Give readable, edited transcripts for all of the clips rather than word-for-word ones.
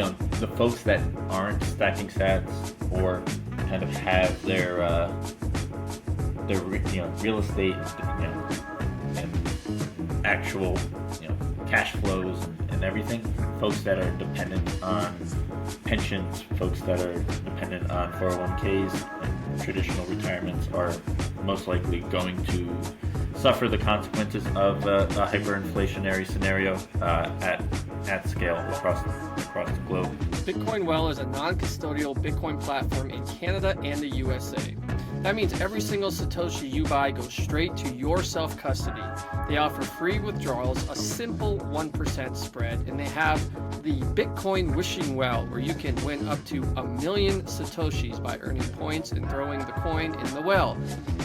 the folks that aren't stacking sats or kind of have their real estate, and actual, cash flows and everything. Folks that are dependent on pensions, folks that are dependent on 401ks and traditional retirements are most likely going to suffer the consequences of a hyperinflationary scenario at scale across the globe. Bitcoin Well is a non-custodial Bitcoin platform in Canada and the USA. That means every single Satoshi you buy goes straight to your self-custody. They offer free withdrawals, a simple 1% spread, and they have the Bitcoin Wishing Well, where you can win up to 1 million Satoshis by earning points and throwing the coin in the well.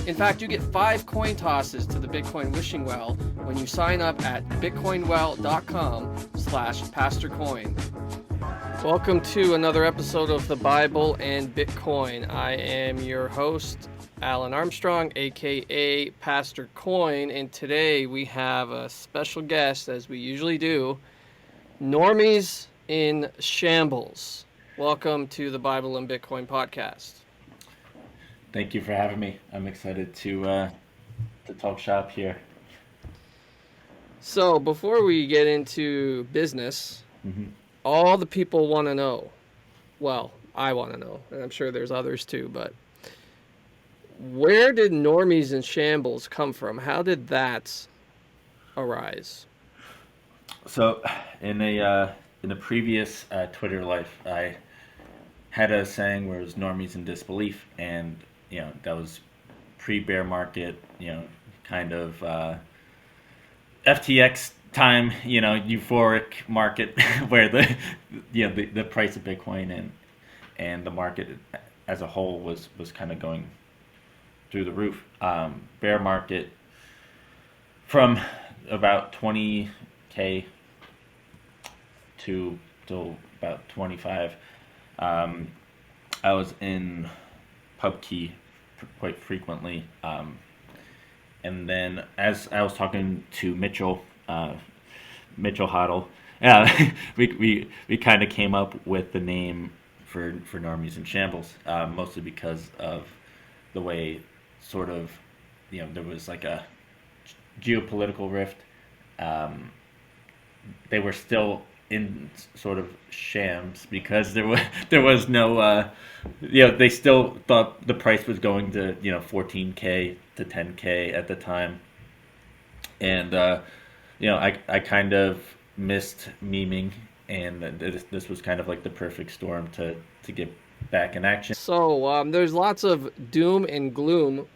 In fact, you get 5 coin tosses to the Bitcoin Wishing Well when you sign up at bitcoinwell.com/pastorcoin. Welcome to another episode of the Bible and Bitcoin. I am your host, Alan Armstrong, aka Pastor Coin, and today we have a special guest, as we usually do, Normies in Shambles. Welcome to the Bible and Bitcoin podcast. Thank you for having me. I'm excited to talk shop here. So before we get into business, all the people want to know, well, I want to know, and I'm sure there's others too, but where did Normies in Shambles come from? How did that arise? So in a previous Twitter life, I had a saying where it was normies in disbelief, and that was pre-bear market, kind of FTX time, euphoric market where the price of Bitcoin and the market as a whole was kind of going through the roof. Bear market from about 20K to about 25. I was in PubKey quite frequently, and then as I was talking to Mitchell Hoddle, we kind of came up with the name for Normies in Shambles, mostly because of the way sort of there was like a geopolitical rift. They were still in sort of shams because there was no they still thought the price was going to 14K to 10K at the time, and I kind of missed memeing, and this was kind of like the perfect storm to get back in action. So there's lots of doom and gloom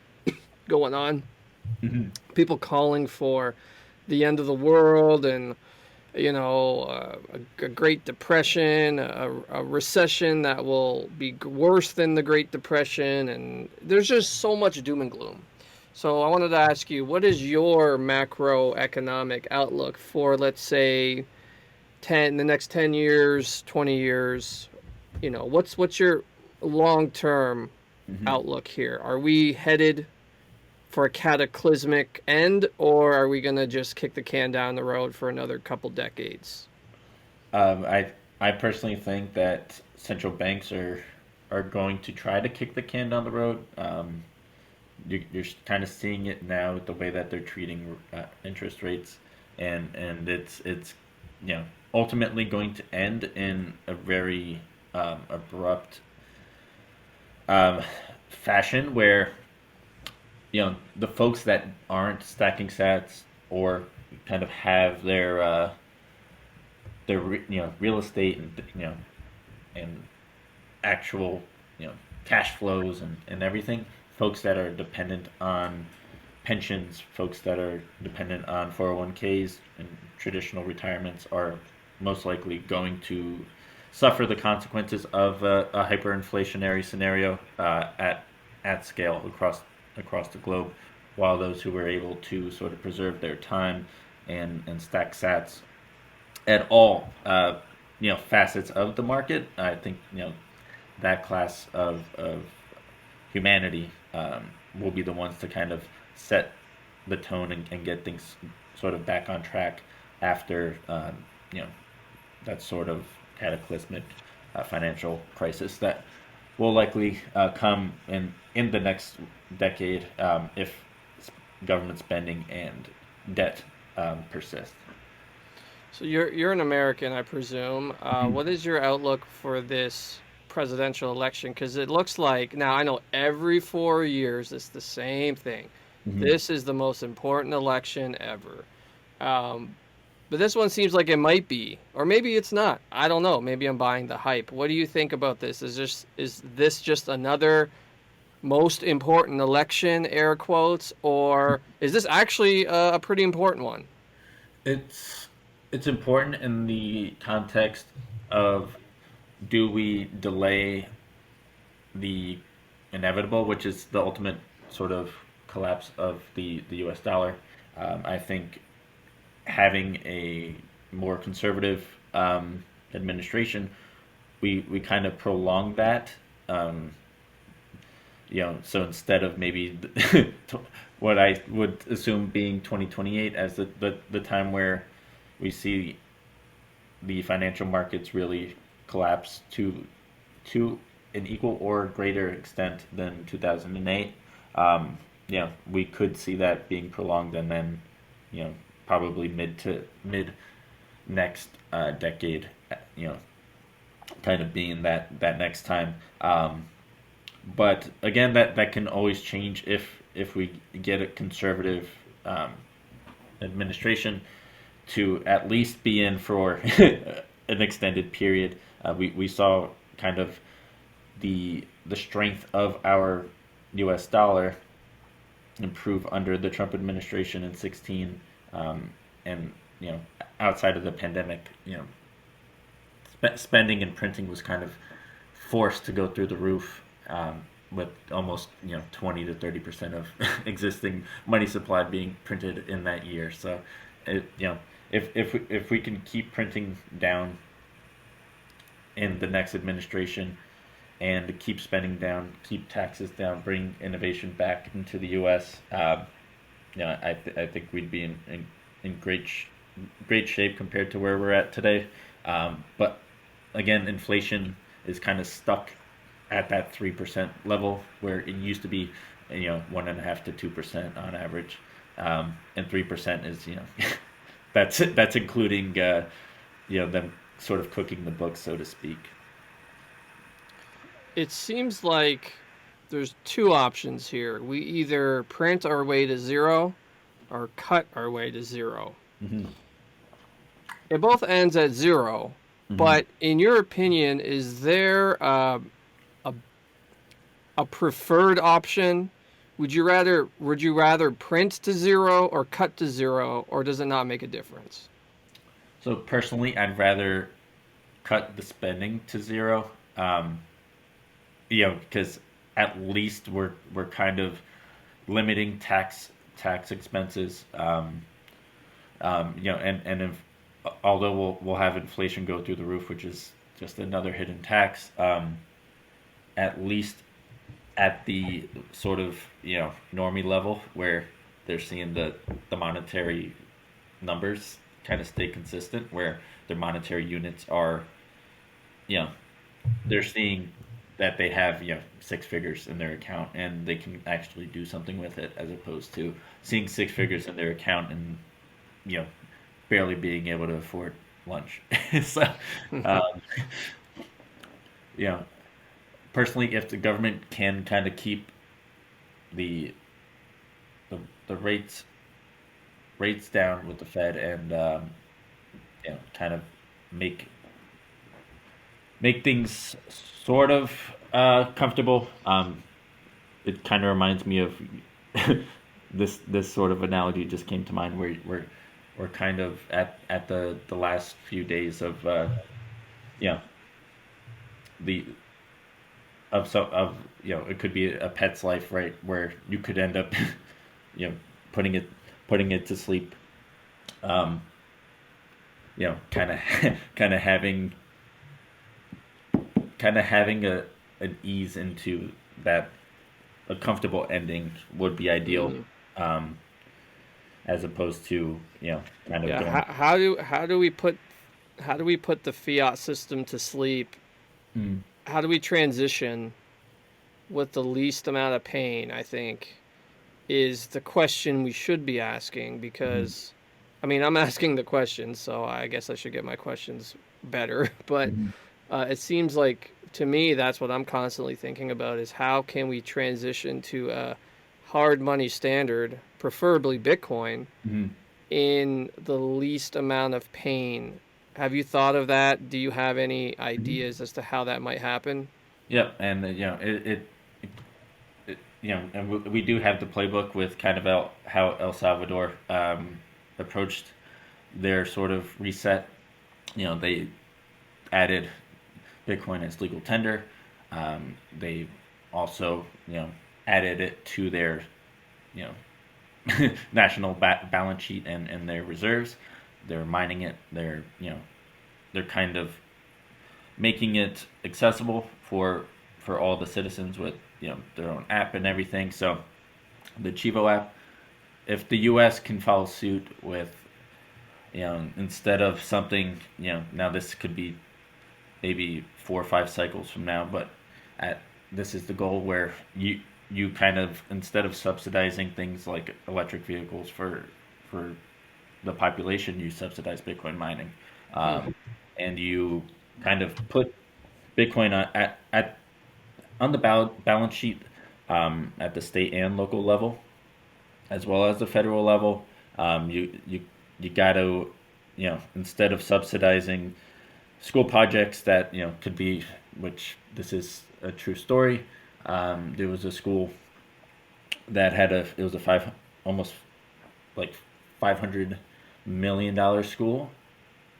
going on. People calling for the end of the world and a Great Depression, a recession that will be worse than the Great Depression, and there's just so much doom and gloom. So I wanted to ask you, what is your macroeconomic outlook for, let's say, the next 10 years, 20 years? What's your long-term outlook here? Are we headed for a cataclysmic end, or are we going to just kick the can down the road for another couple decades? I personally think that central banks are going to try to kick the can down the road. You're kind of seeing it now with the way that they're treating interest rates, and it's ultimately going to end in a very abrupt fashion where the folks that aren't stacking sats or kind of have their real estate and actual cash flows and everything, folks that are dependent on pensions, folks that are dependent on 401ks and traditional retirements are most likely going to suffer the consequences of a hyperinflationary scenario at scale across the globe, while those who were able to sort of preserve their time and stack sats at all facets of the market, I think that class of humanity will be the ones to kind of set the tone and get things sort of back on track after that sort of cataclysmic financial crisis that will likely come in the next decade if government spending and debt persist. So you're an American, I presume. What is your outlook for this presidential election? Because it looks like now I know every 4 years it's the same thing. Mm-hmm. This is the most important election ever. Um, but this one seems like it might be, or maybe it's not. I don't know. Maybe I'm buying the hype. What do you think about this? Is this just another most important election, air quotes, or is this actually a pretty important one? It's it's important in the context of, do we delay the inevitable, which is the ultimate sort of collapse of the U.S. dollar? I think having a more conservative administration, we kind of prolong that. Um, so instead of maybe what I would assume being 2028 as the time where we see the financial markets really collapse to an equal or greater extent than 2008. We could see that being prolonged, and then you know probably mid next decade, you know, kind of being that next time. But again, that can always change if we get a conservative administration to at least be in for an extended period. We saw kind of the strength of our U.S. dollar improve under the Trump administration in 16, and outside of the pandemic, spending and printing was kind of forced to go through the roof, with almost 20 to 30% of existing money supply being printed in that year. So, if we can keep printing down in the next administration and keep spending down, keep taxes down, bring innovation back into the U.S., I think we'd be in great shape compared to where we're at today. But again, inflation is kind of stuck at that 3% level where it used to be, 1.5 to 2% on average, and 3% is that's including them sort of cooking the books, so to speak. It seems like there's two options here. We either print our way to zero or cut our way to zero. Hmm. It both ends at zero, Hmm. but in your opinion, is there a, a preferred option? Would you rather print to zero or cut to zero, or does it not make a difference? So personally, I'd rather cut the spending to zero. Because at least we're kind of limiting tax expenses. And if, although we'll have inflation go through the roof, which is just another hidden tax, at least at the sort of normie level where they're seeing the monetary numbers kind of stay consistent, where their monetary units are, you know, they're seeing that they have six figures in their account and they can actually do something with it, as opposed to seeing six figures in their account and you know barely being able to afford lunch. So, um, you know, personally, if the government can kind of keep the the, the rates down with the Fed, and kind of make make things sort of comfortable. It kind of reminds me of this sort of analogy just came to mind, where we're kind of at the last few days of you know the of it could be a pet's life, right, where you could end up you know putting it to sleep, um kind of kind of having a an ease into that. A comfortable ending would be ideal, Mm. um, as opposed to kind of Yeah. going. How do we put how do we put the fiat system to sleep? Mm. How do we transition with the least amount of pain, I think, is the question we should be asking Mm-hmm. because, I mean, I'm asking the questions, so I guess I should get my questions better. But Mm-hmm. it seems like to me that's what I'm constantly thinking about is how can we transition to a hard money standard, preferably Bitcoin, Mm-hmm. in the least amount of pain. Have you thought of that? Do you have any Mm-hmm. ideas as to how that might happen? Yep, and and we do have the playbook with kind of how El Salvador approached their sort of reset. They added Bitcoin as legal tender. They also, added it to their, you national balance sheet and their reserves. They're mining it. They're kind of making it accessible for all the citizens with their own app and everything. So the Chivo app, if the U.S. can follow suit with instead of something now this could be maybe 4 or 5 cycles from now, but at this is the goal where you kind of instead of subsidizing things like electric vehicles for the population, you subsidize Bitcoin mining, Hmm. and you kind of put Bitcoin at on the balance sheet at the state and local level, as well as the federal level. You got to instead of subsidizing school projects that could be, which this is a true story. There was a school that had it was a five almost like $500 million school,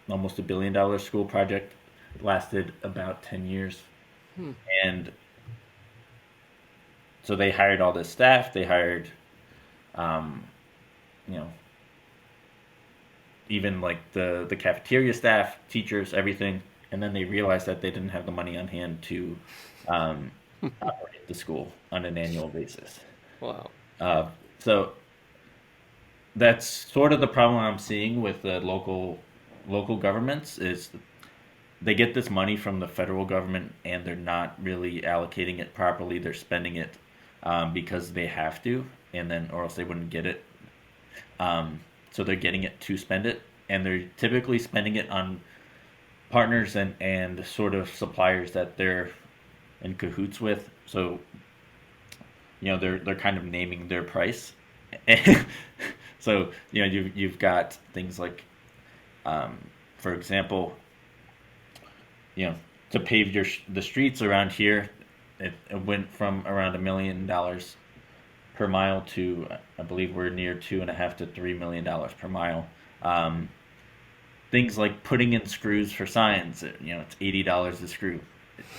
almost $1 billion school project. It lasted about 10 years, Hmm. and so they hired all this staff. They hired, um, you know, even like the cafeteria staff, teachers, everything, and then they realized that they didn't have the money on hand to um, operate the school on an annual basis. Wow. Uh, so that's sort of the problem I'm seeing with the local governments is they get this money from the federal government and they're not really allocating it properly. They're spending it because they have to, and then or else they wouldn't get it. So they're getting it to spend it, and they're typically spending it on partners and sort of suppliers that they're in cahoots with. So they're kind of naming their price. So you've got things like, um, for example, to pave the streets around here, it went from around $1 million per mile to I believe we're near 2.5 to $3 million per mile. Um, Things like putting in screws for signs, it's $80 a screw.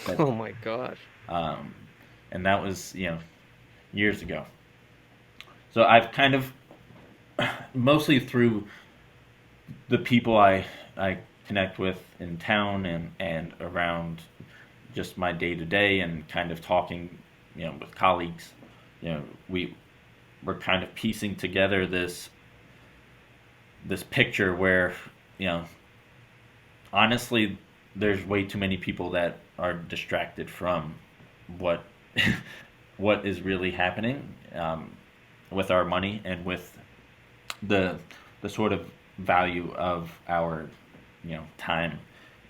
That, Oh my gosh. um, and that was years ago. So I've kind of mostly through the people I connect with in town and around just my day to day and kind of talking with colleagues, we're kind of piecing together this picture where you know honestly there's way too many people that are distracted from what what is really happening with our money and with the the sort of value of our time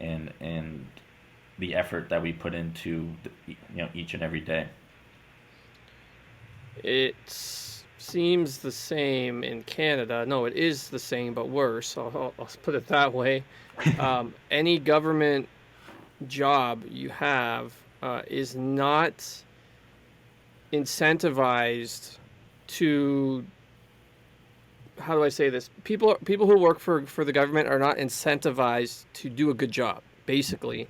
and the effort that we put into each and every day. It seems the same in Canada. No, it is the same, but worse. I'll put it that way. Any government job you have is not incentivized to. How do I say this? People who work for the government are not incentivized to do a good job, basically,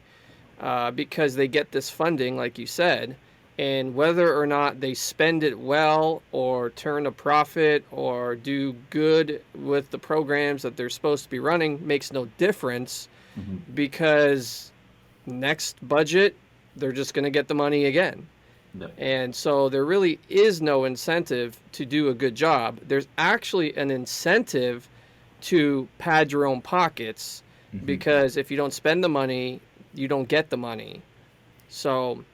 because they get this funding, like you said, and whether or not they spend it well or turn a profit or do good with the programs that they're supposed to be running makes no difference Hmm. because next budget they're just going to get the money again. Yep. And so there really is no incentive to do a good job. There's actually an incentive to pad your own pockets because if you don't spend the money, you don't get the money. So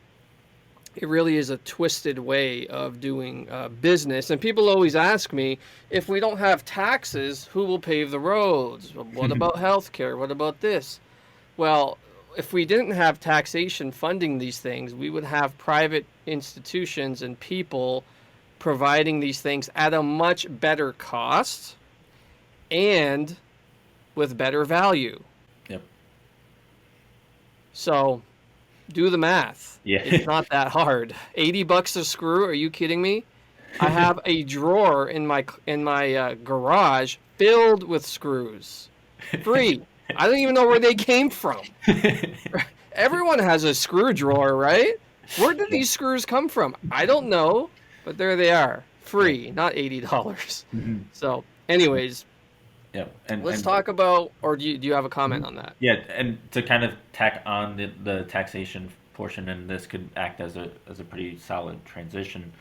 it really is a twisted way of doing business. And people always ask me, if we don't have taxes, who will pave the roads? What about healthcare? What about this? Well, if we didn't have taxation funding these things, we would have private institutions and people providing these things at a much better cost and with better value. Yep. So do the math. Yeah. It's not that hard. $80 a screw? Are you kidding me? I have a drawer in my garage filled with screws, free. I don't even know where they came from. Everyone has a screw drawer, right? Where did these screws come from? I don't know, but there they are, free, not $80. So, anyways, Yeah, let's talk about, or do you have a comment on that? Yeah, and to kind of tack on the taxation portion, and this could act as a pretty solid transition.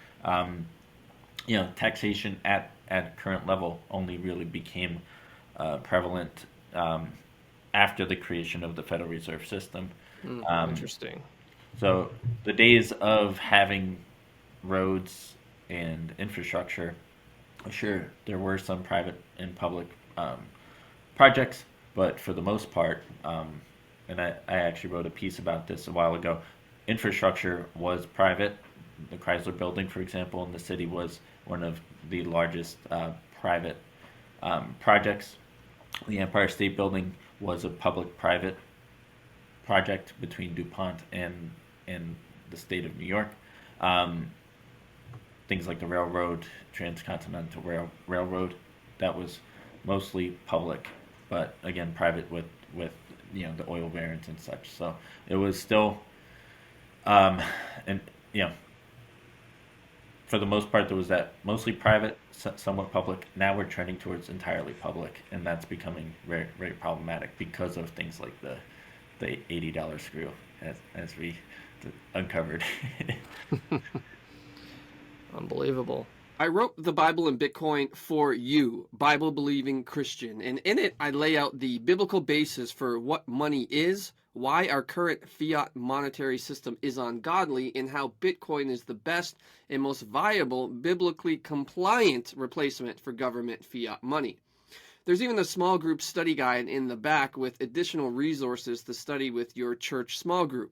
Taxation at current level only really became prevalent after the creation of the Federal Reserve System. Interesting. So the days of having roads and infrastructure, sure, there were some private and public projects, but for the most part, and I actually wrote a piece about this a while ago, infrastructure was private. The Chrysler Building, for example, in the city was one of the largest private projects. The Empire State Building was a public-private project between DuPont and the state of New York. Things like the railroad, Transcontinental Railroad, that was mostly public, but again private with the oil barons and such. So it was still, and for the most part there was that mostly private, somewhat public. Now we're trending towards entirely public, and that's becoming very very problematic because of things like the $80 screw, as we uncovered. Unbelievable. I wrote The Bible and Bitcoin for you, Bible-believing Christian, and in it I lay out the biblical basis for what money is, why our current fiat monetary system is ungodly, and how Bitcoin is the best and most viable, biblically compliant replacement for government fiat money. There's even a small group study guide in the back with additional resources to study with your church small group.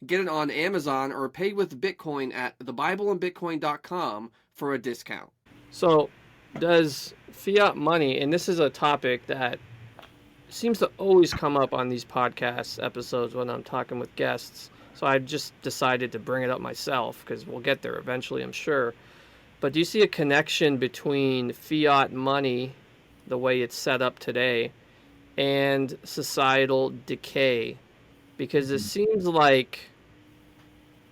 Get it on Amazon or pay with Bitcoin at thebibleandbitcoin.com for a discount. So, does fiat money, and this is a topic that seems to always come up on these podcast episodes when I'm talking with guests, so I just decided to bring it up myself because we'll get there eventually, I'm sure. But do you see a connection between fiat money, the way it's set up today, and societal decay? Because it seems like,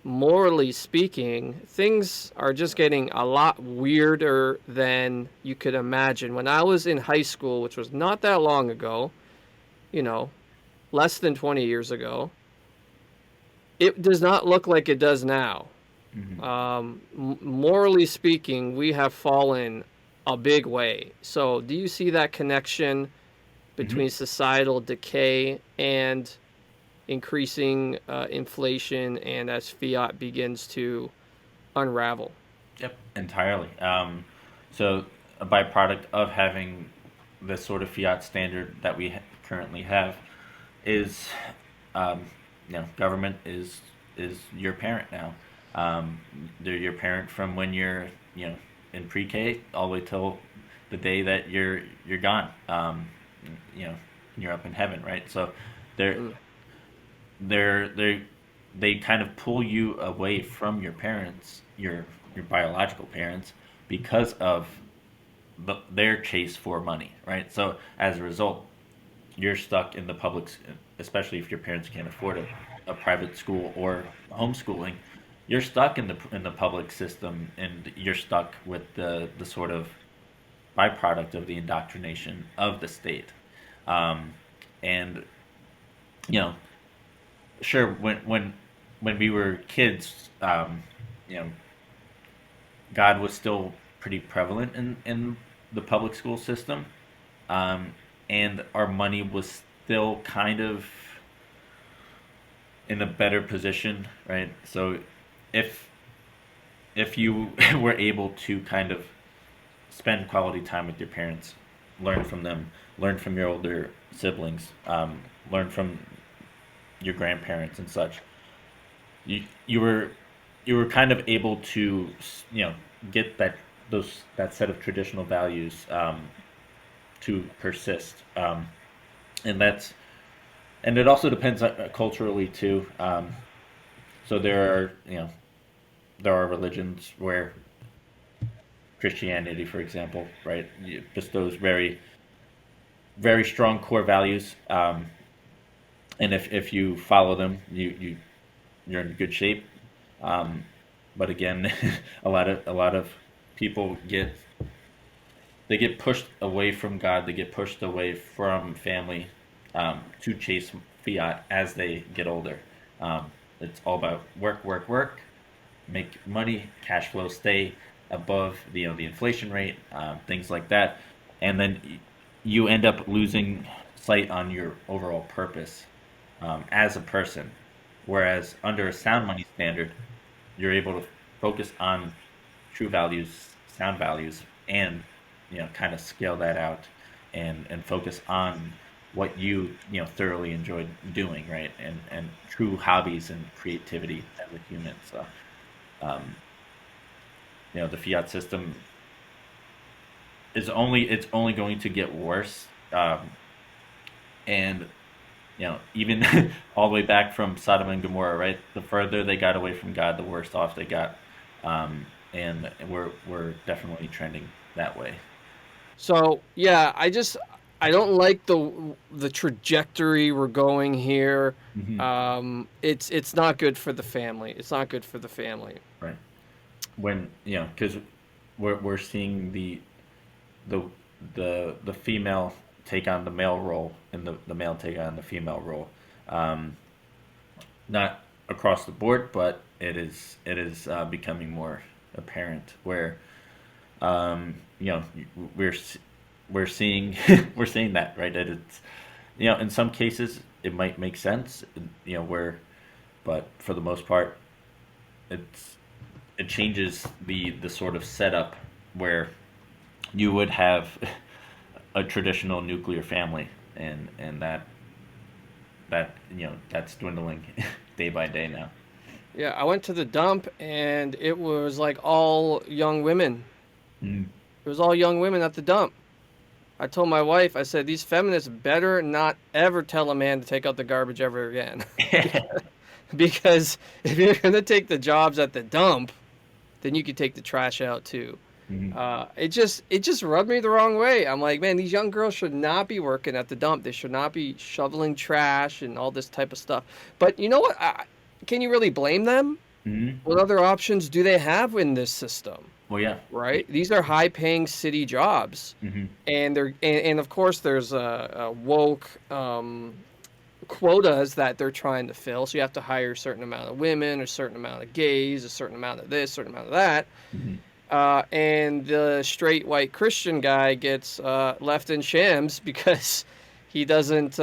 morally speaking, things are just getting a lot weirder than you could imagine. When I was in high school, which was not that long ago, less than 20 years ago, it does not look like it does now. Morally speaking, we have fallen a big way. So do you see that connection between societal decay and increasing inflation, and as fiat begins to unravel? Yep, entirely. So a byproduct of having the sort of fiat standard that we currently have is, government is your parent now. They're your parent from when you're in pre-K all the way till the day that you're gone. You're up in heaven, right? So they kind of pull you away from your parents, your biological parents, because of their chase for money, right? So as a result, you're stuck in the public, especially if your parents can't afford a private school or homeschooling. You're stuck in the public system, and you're stuck with the sort of byproduct of the indoctrination of the state. And sure, when we were kids, God was still pretty prevalent in the public school system, and our money was still kind of in a better position, right? So if you were able to kind of spend quality time with your parents, learn from them, learn from your older siblings, learn from your grandparents and such, you you were kind of able to get that set of traditional values to persist, and that's and it also depends culturally too. So there are religions where Christianity, for example, right, bestows very strong core values, and if you follow them, you're in good shape. Um, but again, a lot of people get pushed away from God. They get pushed away from family to chase fiat as they get older. It's all about work, work, work, make money, cash flow, stay above the inflation rate, things like that, and then you end up losing sight on your overall purpose as a person. Whereas under a sound money standard, you're able to focus on true values, sound values, and kind of scale that out and focus on what thoroughly enjoyed doing, right? And true hobbies and creativity as a human. So, um, the fiat system it's only going to get worse, and even all the way back from Sodom and Gomorrah, right? The further they got away from God, the worse off they got, and we're definitely trending that way. So yeah, I don't like the trajectory we're going here. Hmm. It's not good for the family. It's not good for the family. Right. When because we're seeing the the female take on the male role and the male take on the female role. Um, Not across the board, but it is becoming more apparent where you know we're we're seeing we're seeing that, right, that it's in some cases it might make sense, where, but for the most part it's it changes the sort of setup where you would have a traditional nuclear family, and that's dwindling day by day now. Yeah, I went to the dump and it was like all young women. Mm. It was all young women at the dump. I told my wife, I said, these feminists better not ever tell a man to take out the garbage ever again. Because if you're going to take the jobs at the dump, then you could take the trash out too. Mhm. It just rubbed me the wrong way. I'm like, man, these young girls should not be working at the dump. They should not be shoveling trash and all this type of stuff. But you know what? Can you really blame them? Mhm. What other options do they have in this system? Well, yeah. Right? These are high-paying city jobs, Mm-hmm. and of course there's a woke quotas that they're trying to fill. So you have to hire a certain amount of women, a certain amount of gays, a certain amount of this, a certain amount of that. Mm-hmm. And the straight white Christian guy gets left in shams because he doesn't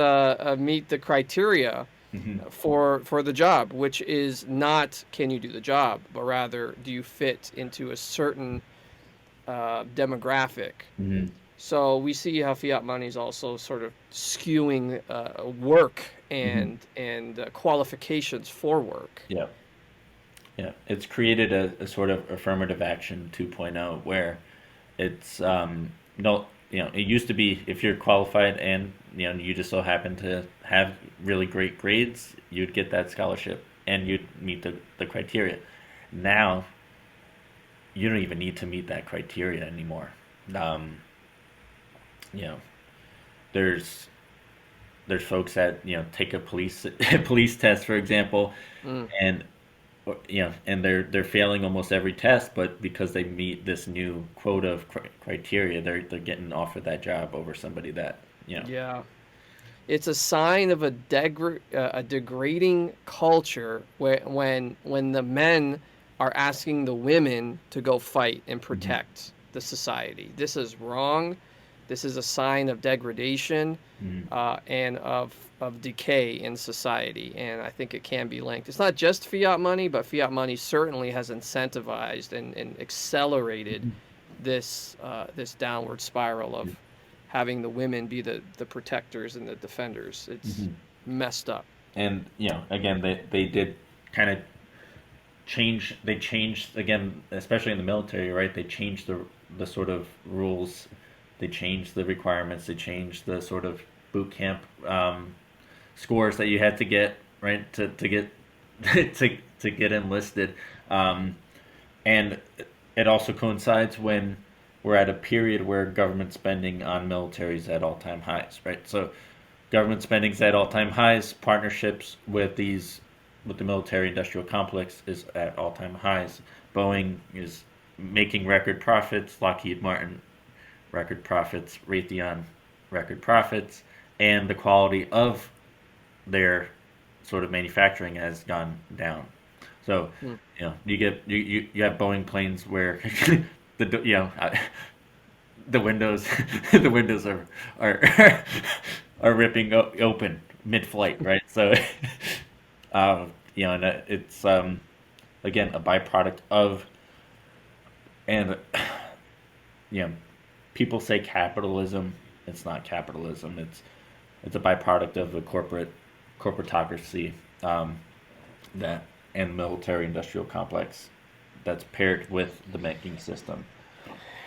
meet the criteria Mm-hmm. for the job, which is not can you do the job, but rather do you fit into a certain demographic. Mm-hmm. So we see how fiat money is also sort of skewing work Mm-hmm. and qualifications for work. Yeah. Yeah. It's created a sort of affirmative action 2.0 where it's no, it used to be if you're qualified and you just so happen to have really great grades, you'd get that scholarship and you'd meet the criteria. Now you don't even need to meet that criteria anymore. Um, you know, there's folks that take a police test, for example, Mm. and and they're failing almost every test, but because they meet this new quota of criteria, they're getting offered that job over somebody that Yeah. It's a sign of a degrading culture where when the men are asking the women to go fight and Mhm. protect the society. This is wrong. This is a sign of degradation Mhm. and of decay in society. And I think it can be linked. It's not just fiat money, but fiat money certainly has incentivized and accelerated Mhm. this downward spiral of having the women be the protectors and the defenders. It's Mhm. messed up. And again, they did kind of change. They changed again, especially in the military, right? They changed the sort of rules. They changed the requirements. They changed the sort of boot camp scores that you had to get, right, to get to get enlisted. Um, and it also coincides when we're at a period where government spending on military is at all-time highs, right? So government spending's at all-time highs. Partnerships with the military-industrial complex is at all-time highs. Boeing is making record profits. Lockheed Martin record profits. Raytheon record profits, and the quality of their sort of manufacturing has gone down. So, Hmm. you have Boeing planes where the windows the windows are are ripping open mid-flight, right? So, and it's again a byproduct of and you know people say capitalism. It's not capitalism. It's a byproduct of the corporatocracy um, that and military industrial complex that's paired with the banking system.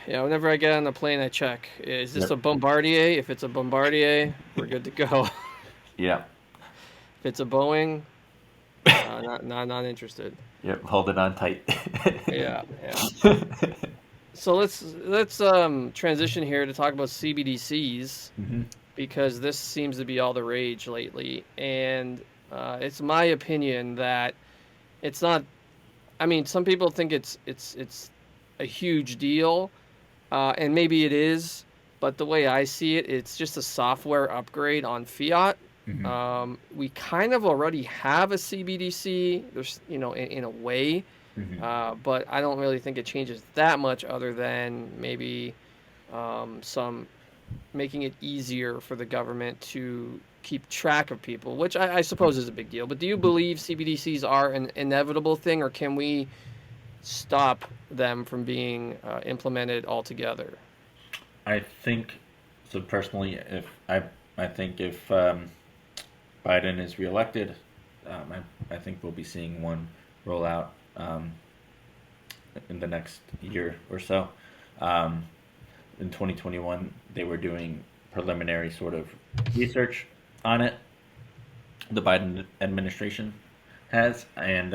Yeah, whenever I get on the plane, I check: is this a Yep. Bombardier? If it's a Bombardier, we're good to go. Yeah. If it's a Boeing, not interested. Yep. Hold it on tight. Yeah, yeah. So let's transition here to talk about CBDCs Hmm. because this seems to be all the rage lately, and it's my opinion that it's not. I mean, some people think it's a huge deal, and maybe it is, but the way I see it, it's just a software upgrade on fiat. Hmm. We kind of already have a CBDC. There's, in a way, Hmm. but I don't really think it changes that much, other than maybe some making it easier for the government to keep track of people, which I suppose is a big deal. But do you believe CBDCs are an inevitable thing, or can we stop them from being implemented altogether? I think so personally. If I think if Biden is reelected, I think we'll be seeing one roll out in the next year or so. Um, in 2021, they were doing preliminary sort of research on it. The Biden administration has, and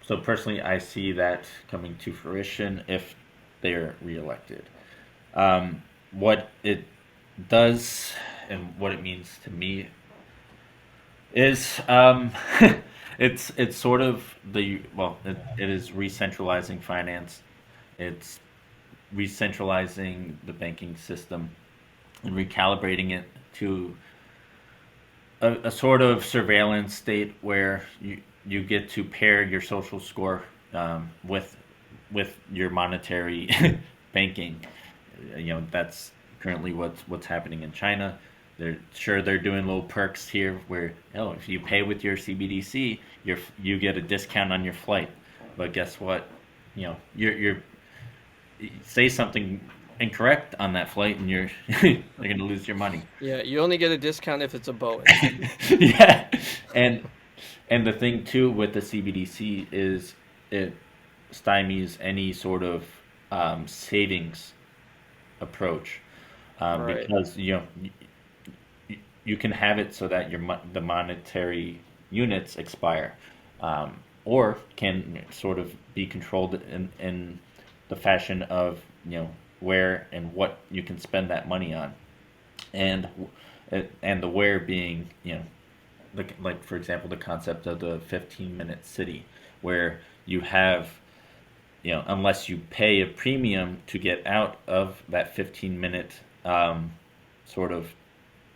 so personally, I see that coming to fruition if they're reelected. What it does and what it means to me is it's sort of it is re-centralizing finance. It's re-centralizing the banking system and recalibrating it to a sort of surveillance state where you get to pair your social score with your monetary banking. That's currently what's happening in China. They're doing little perks here where if you pay with your CBDC, you get a discount on your flight. But guess what? You're say something incorrect on that flight and you're going to lose your money. Yeah, you only get a discount if it's a Boeing. Yeah, and the thing too with the CBDC is it stymies any sort of savings approach Right. because you can have it so that the monetary units expire, or can sort of be controlled in the fashion of where and what you can spend that money on, and and the where being like for example the concept of the 15-minute city where you have unless you pay a premium to get out of that 15-minute sort of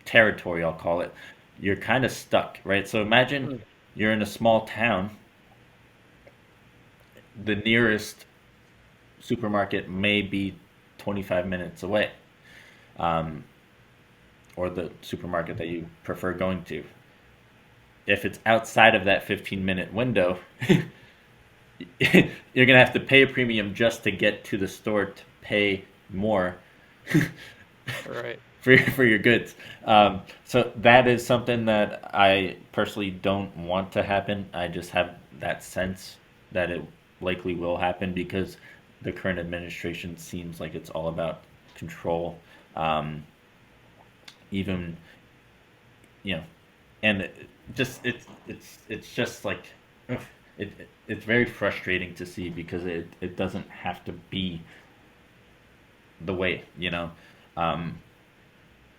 territory, I'll call it, you're kind of stuck, right? So imagine Hmm. you're in a small town, the nearest supermarket may be 25 minutes away. or the supermarket that you prefer going to. If it's outside of that 15-minute window, you're gonna have to pay a premium just to get to the store to pay more Right. for your goods. So that is something that I personally don't want to happen. I just have that sense that it likely will happen because the current administration seems like it's all about control. Um, even you know, and it's just like ugh, it's very frustrating to see because it doesn't have to be the way, you know. Um,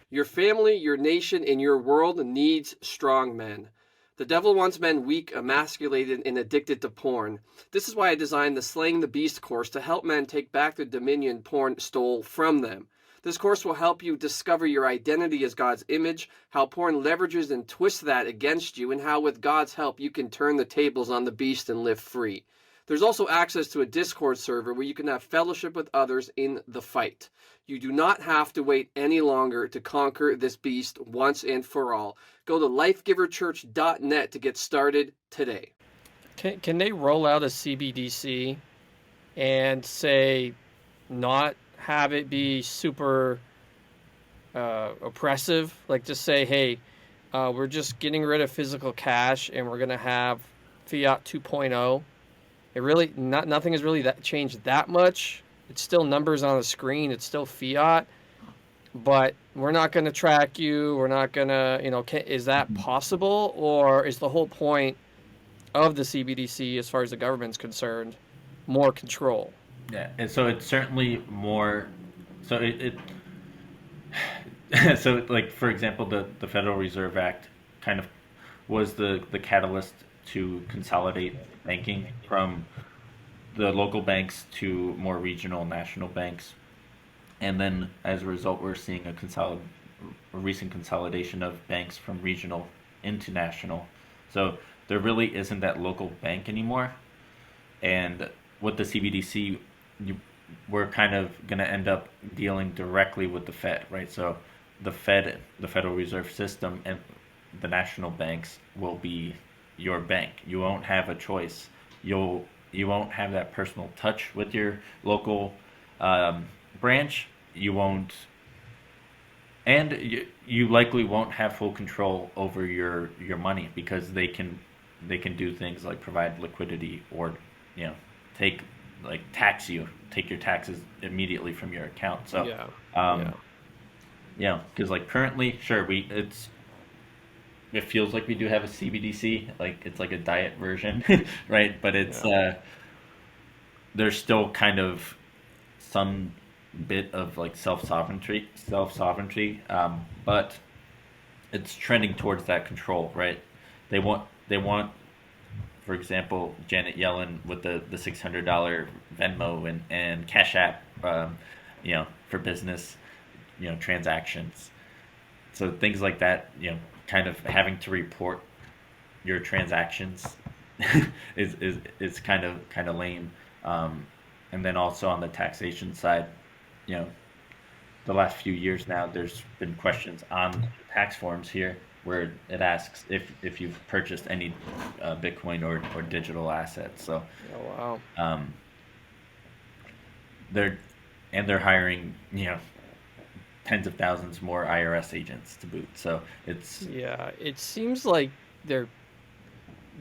Your family, your nation, and your world needs strong men. The devil wants men weak, emasculated, and addicted to porn. This is why I designed the Slaying the Beast course to help men take back the dominion porn stole from them. This course will help you discover your identity as God's image, how porn leverages and twists that against you, and how with God's help you can turn the tables on the beast and live free. There's also access to a Discord server where you can have fellowship with others in the fight. You do not have to wait any longer to conquer this beast once and for all. Go to lifegiverchurch.net to get started today. Can they roll out a CBDC and say not have it be super oppressive? Like just say, hey, we're just getting rid of physical cash and we're going to have Fiat 2.0. It really nothing has really changed that much. It's still numbers on the screen. It's still fiat, but we're not going to track you. We're not going to, is that possible? Or is the whole point of the CBDC, as far as the government's concerned, more control? yeah, and so it's certainly more. So so like for example, the Federal Reserve Act kind of was the catalyst to consolidate banking from the local banks to more regional national banks. And then as a result, we're seeing a recent consolidation of banks from regional into national. So there really isn't that local bank anymore. And with the CBDC, we're kind of going to end up dealing directly with the Fed, right? So the Fed, the Federal Reserve System, and the national banks will be your bank. You won't have a choice. You won't have that personal touch with your local branch. You won't, and you likely won't have full control over your money because they can do things like provide liquidity or take take your taxes immediately from your account. So Yeah. um, because like currently, sure, it feels like we do have a CBDC, like it's like a diet version, right? But it's Yeah. there's still kind of some bit of like self sovereignty, but it's trending towards that control, right? They want, for example, Janet Yellen with the $600 Venmo and Cash App, for business, transactions. So things like that, kind of having to report your transactions is kind of lame. And then also on the taxation side, you know, the last few years now, there's been questions on tax forms here where it asks if you've purchased any Bitcoin or digital assets. So Oh, wow. um, they're they're hiring tens of thousands more IRS agents to boot. So it's Yeah, it seems like they're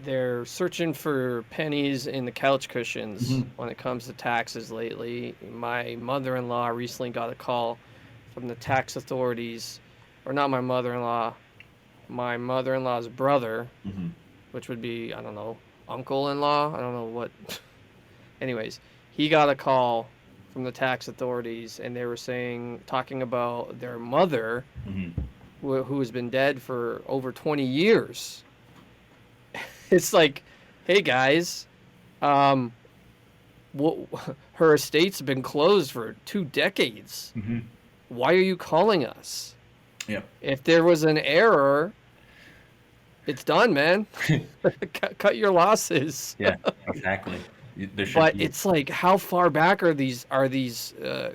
they're searching for pennies in the couch cushions Mhm. when it comes to taxes lately. My mother-in-law recently got a call from the tax authorities, or not my mother-in-law's brother, Mhm. which would be, I don't know, uncle-in-law. I don't know what. Anyways, he got a call from the tax authorities, and they were talking about their mother, Mhm. who has been dead for over 20 years. It's like, hey guys, um, her estate's been closed for 2 decades. Mhm. Why are you calling us? Yep. If there was an error, it's done, man. Cut your losses. Yeah, exactly. There should But be. it's like, how far back are these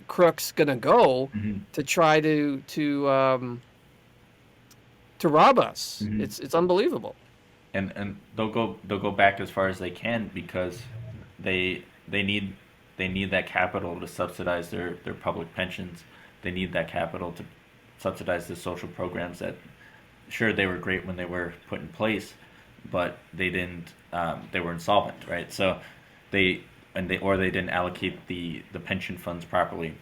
crooks gonna go Mhm, to try to rob us? mhm. It's unbelievable. And they'll go back as far as they can because they need that capital to subsidize their public pensions. They need that capital to subsidize the social programs that, sure, they were great when they were put in place, but they didn't. They were insolvent, right? So they they didn't allocate the pension funds properly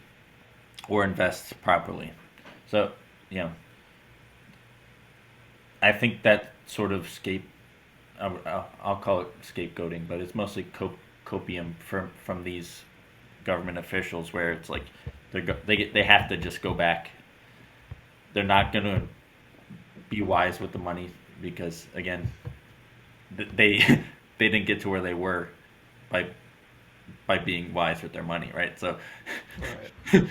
or invest properly. So, you know, I think that sort of I'll call it scapegoating, but it's mostly copium from these government officials, where it's like they have to just go back. They're not going to be wise with the money because, again, they they didn't get to where they were by being wise with their money, right? So Right.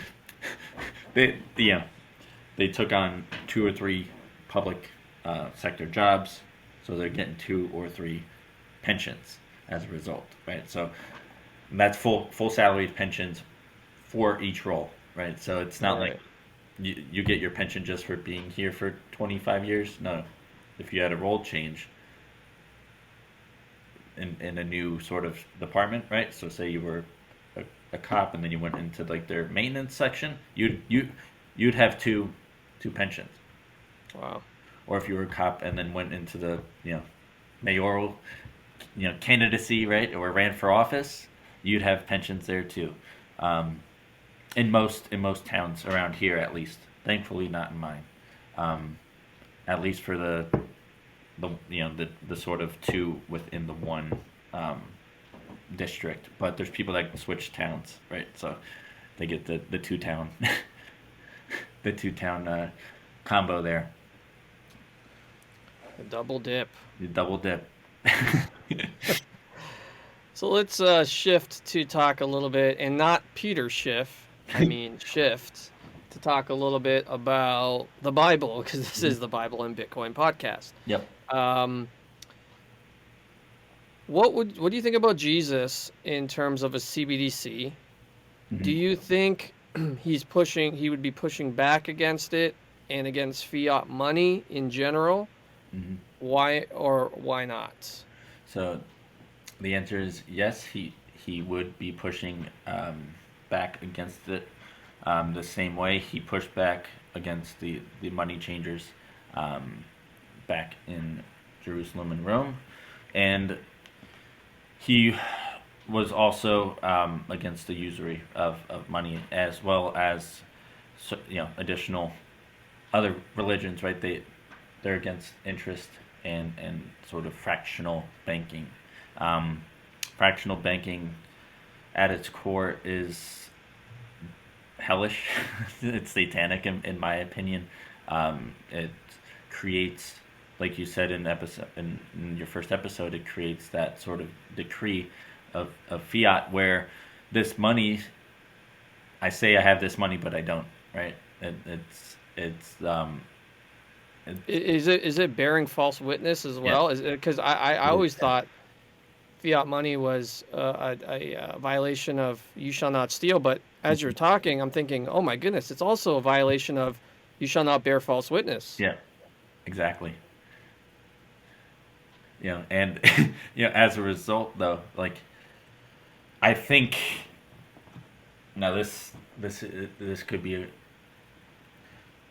they took on two or three public sector jobs, so they're getting two or three pensions as a result, right? So that's full salaried pensions for each role, right? So it's not like Right. you get your pension just for being here for 25 years. No, if you had a role change in a new sort of department, right? So say you were a cop and then you went into like their maintenance section, you'd have two pensions. Wow. Or if you were a cop and then went into the mayoral candidacy, right, or ran for office, you'd have pensions there too. Um, in most towns around here, at least. Thankfully, not in mine. Um, at least for the sort of two within the one um, district. But there's people that switch towns, right? So they get the two town the two town combo there. A double dip. You double dip. So let's shift to talk a little bit, and not Peter Schiff. I mean shift to talk a little bit about the Bible, because this is the Bible and Bitcoin podcast. Yep. Um, what do you think about Jesus in terms of a CBDC? Do Hmm. you think he would be pushing back against it and against fiat money in general? Hmm. Why or why not? So the answer is yes. He would be pushing back against it the same way he pushed back against the money changers um, back in Jerusalem and Rome, and he was also against the usury of money, as well as additional other religions, right? They're against interest and sort of fractional banking. Um, Fractional banking at its core is hellish. It's satanic in my opinion. It creates, like you said in your first episode, it creates that sort of decree of fiat where this money, I say I have this money, but I don't, right? It, Is it bearing false witness as yeah, well? Is because I it is. always thought fiat money was a violation of you shall not steal, but as you're talking, I'm thinking, oh my goodness, it's also a violation of you shall not bear false witness. Yeah, exactly. And as a result, though, like, I think now this could be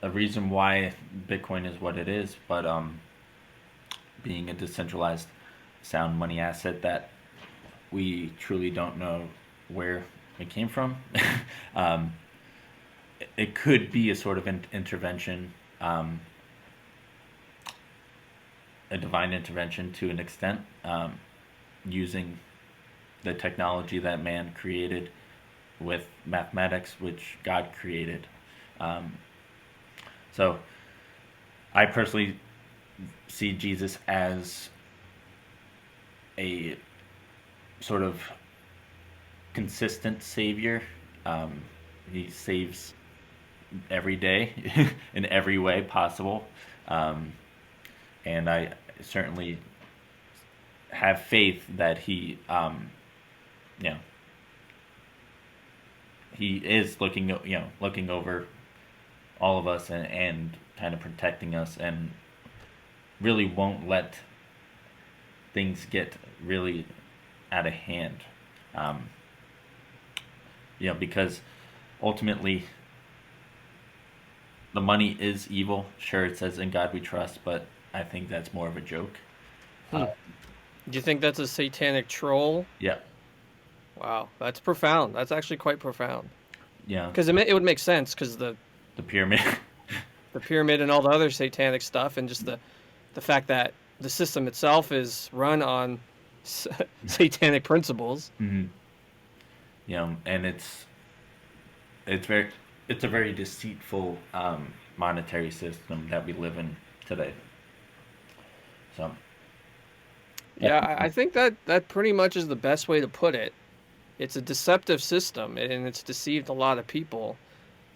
a reason why Bitcoin is what it is, but being a decentralized sound money asset that we truly don't know where it came from, um, it could be a sort of intervention, a divine intervention to an extent, using the technology that man created with mathematics, which God created. Um, so I personally see Jesus as a sort of consistent savior. He saves every day in every way possible. Um, and I certainly have faith that he you know, he is looking over all of us and kind of protecting us, and really won't let things get really out of hand. Um, because ultimately the money is evil. Sure, it says in God we trust, but I think that's more of a joke. Hmm. Do you think that's a satanic troll? Yeah, Wow, that's profound. That's actually quite profound. yeah, Because it would make sense because the pyramid. the pyramid and all the other satanic stuff, and just the fact that the system itself is run on satanic principles. hmm and it's very it's a very deceitful monetary system that we live in today. So Yeah, I definitely. think that pretty much is the best way to put it. It's a deceptive system, and it's deceived a lot of people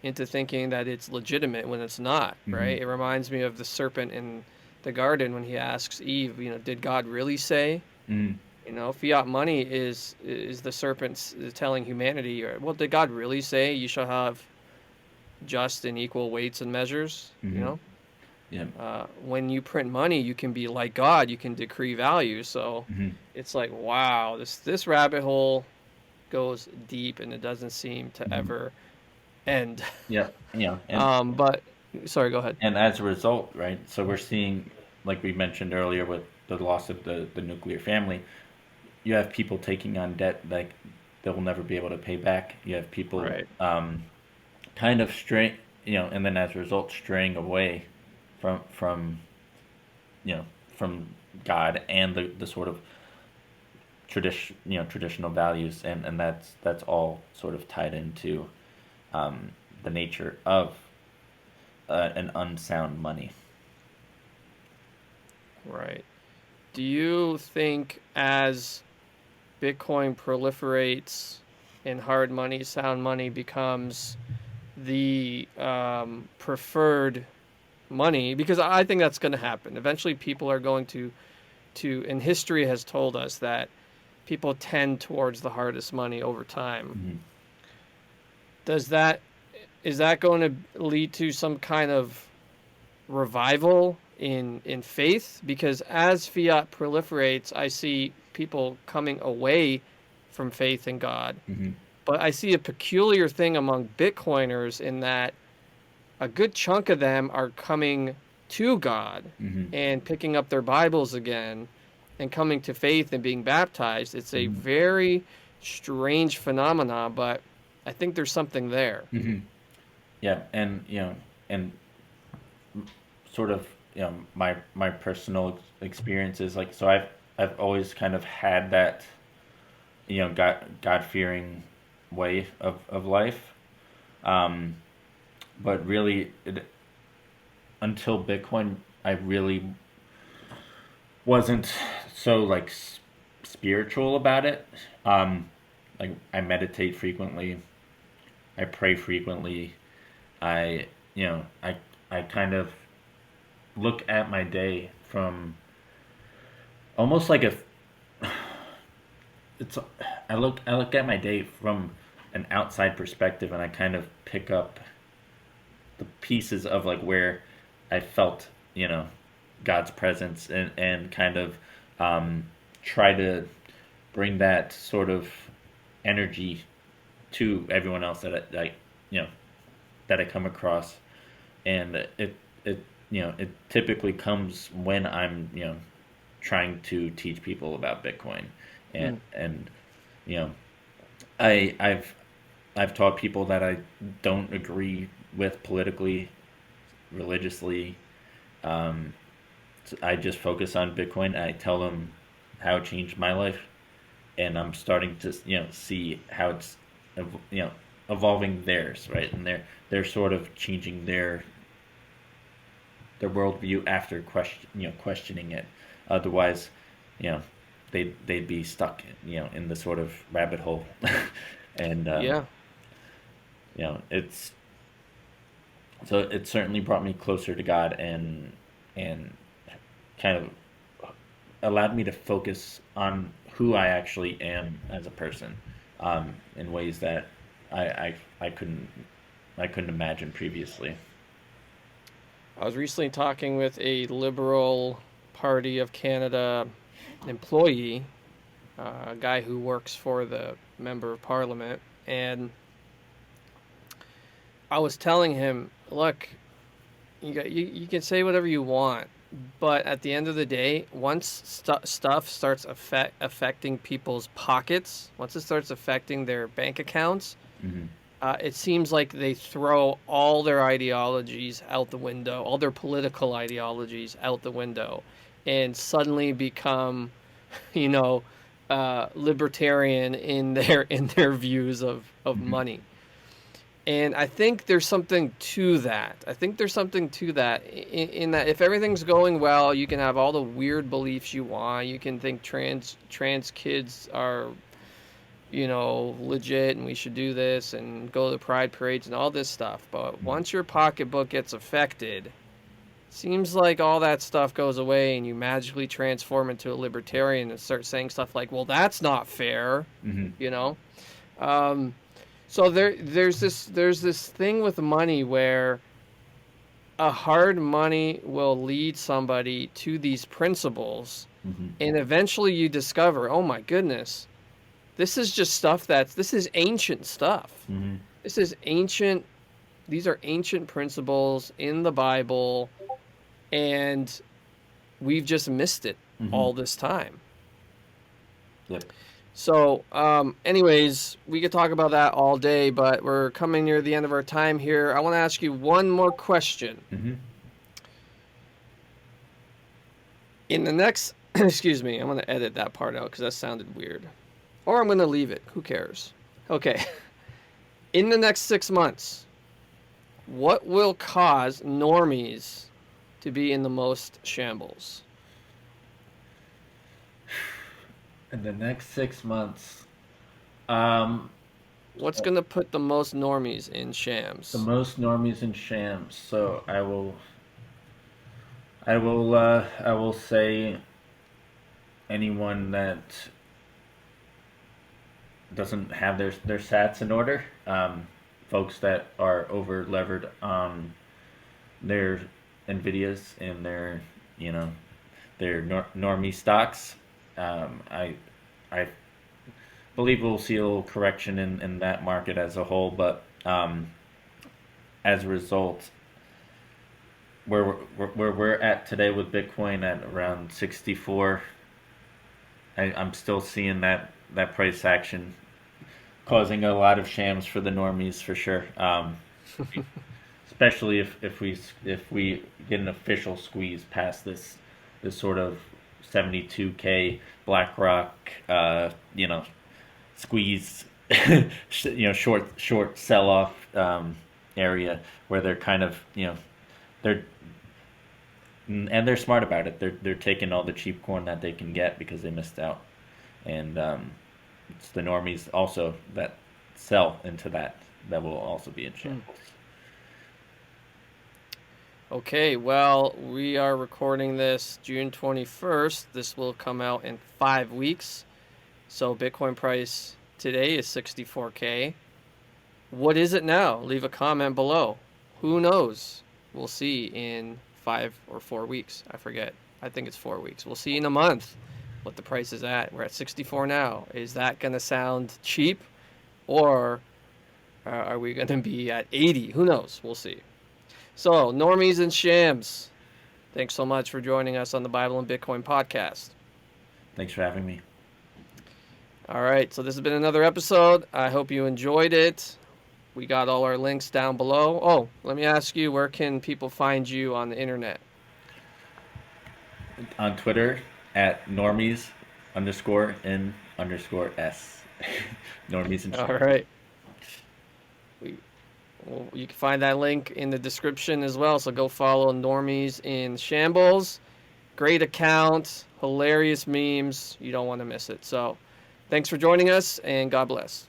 into thinking that it's legitimate when it's not, hmm right? It reminds me of the serpent in the garden when he asks Eve, did God really say? hmm Fiat money is the serpent telling humanity, well, did God really say you shall have just and equal weights and measures? hmm Yeah. When you print money, you can be like God. You can decree value. So hmm it's like, wow, this rabbit hole goes deep, and it doesn't seem to hmm ever end. Yeah. But sorry, go ahead. And as a result, right? So we're seeing, like we mentioned earlier, with the loss of the nuclear family, you have people taking on debt like they will never be able to pay back. You have people Right. kind of and then as a result, straying away from you know from God and the sort of traditional values, and that's all sort of tied into the nature of an unsound money. Right. Do you think as Bitcoin proliferates and hard money, sound money becomes the preferred money? Because I think that's going to happen. Eventually, people are going and history has told us that people tend towards the hardest money over time. Mm-hmm. Does that is that going to lead to some kind of revival in faith? Because as fiat proliferates, I see people coming away from faith in God. Mm-hmm. But I see a peculiar thing among Bitcoiners in that a good chunk of them are coming to God Mm-hmm. and picking up their Bibles again and coming to faith and being baptized. It's a Mm-hmm. very strange phenomenon, but I think there's something there. Mm-hmm. Yeah, and and sort of my personal experiences, like, so I've always kind of had that God fearing way of life, um, but really until Bitcoin, I really wasn't so like spiritual about it. Like, I meditate frequently, I pray frequently, I I kind of look at my day from almost like a it's I look at my day from an outside perspective, and I kind of pick up the pieces of like where I felt God's presence, and kind of um, try to bring that sort of energy to everyone else that you know I come across, and it typically comes when I'm trying to teach people about Bitcoin, and Hmm. you know I've taught people that I don't agree with politically, religiously. Um, I just focus on Bitcoin. I tell them how it changed my life, and I'm starting to see how it's you know evolving theirs, right, and they're sort of changing their worldview after questioning it. Otherwise, you know, they'd be stuck in the sort of rabbit hole, and Yeah. it's so it certainly brought me closer to God, and kind of allowed me to focus on who I actually am as a person. in ways that I couldn't imagine previously. I was recently talking with a Liberal Party of Canada employee, a guy who works for the Member of Parliament, and I was telling him, look, you can say whatever you want, but at the end of the day, once stuff starts affecting people's pockets, once it starts affecting their bank accounts, Mm-hmm. it seems like they throw all their ideologies out the window, all their political ideologies out the window, and suddenly become, you know, libertarian in their views of Mm-hmm. money. And I think there's something to that. I think there's something to that in that if everything's going well, you can have all the weird beliefs you want. You can think trans kids are, you know, legit and we should do this and go to the pride parades and all this stuff. But once your pocketbook gets affected, seems like all that stuff goes away and you magically transform into a libertarian and start saying stuff like, "Well, that's not fair," Mm-hmm. you know. Um, so there's this thing with money where a hard money will lead somebody to these principles, Mm-hmm. and eventually you discover, oh my goodness, this is just stuff this is ancient stuff. Mm-hmm. This is ancient. These are ancient principles in the Bible, and we've just missed it Mm-hmm. all this time. Yep. So, anyways, we could talk about that all day, but we're coming near the end of our time here. I want to ask you one more question. Mm-hmm. In the next, excuse me, I'm going to edit that part out because that sounded weird. Or I'm going to leave it. Who cares? Okay. In the next 6 months, what will cause normies to be in the most shambles? In the next 6 months, um, What's going to put the most normies in the shams? most normies and shams. So I will say anyone that doesn't have their sats in order. Folks that are over levered on their Nvidias and their, you know, their normie stocks. I believe we'll see a little correction in that market as a whole, but as a result, where we're at today with Bitcoin at around 64, I'm still seeing that price action causing a lot of shams for the normies for sure. Especially if we get an official squeeze past this sort of 72K BlackRock, you know, squeeze, you know, short sell off area where they're kind of, you know, they're and they're smart about it. They're taking all the cheap corn that they can get because they missed out, and it's the normies also that sell into that will also be in shambles. Okay, well, we are recording this June 21st. This will come out in 5 weeks. So Bitcoin price today is 64K. What is it now? Leave a comment below. Who knows? We'll see in 5 or 4 weeks. I forget. I think it's 4 weeks. We'll see in a month what the price is at. We're at 64 now. Is that going to sound cheap? Or are we going to be at 80? Who knows? We'll see. So, normies and shams, thanks so much for joining us on the Bible and Bitcoin podcast. Thanks for having me. All right, so this has been another episode. I hope you enjoyed it. We got all our links down below. Oh, let me ask you, where can people find you on the internet? On Twitter at normies underscore n underscore s. Normies and All shams. right. Well, you can find that link in the description as well. So go follow Normies in Shambles. Great account, hilarious memes. You don't want to miss it. So thanks for joining us, and God bless.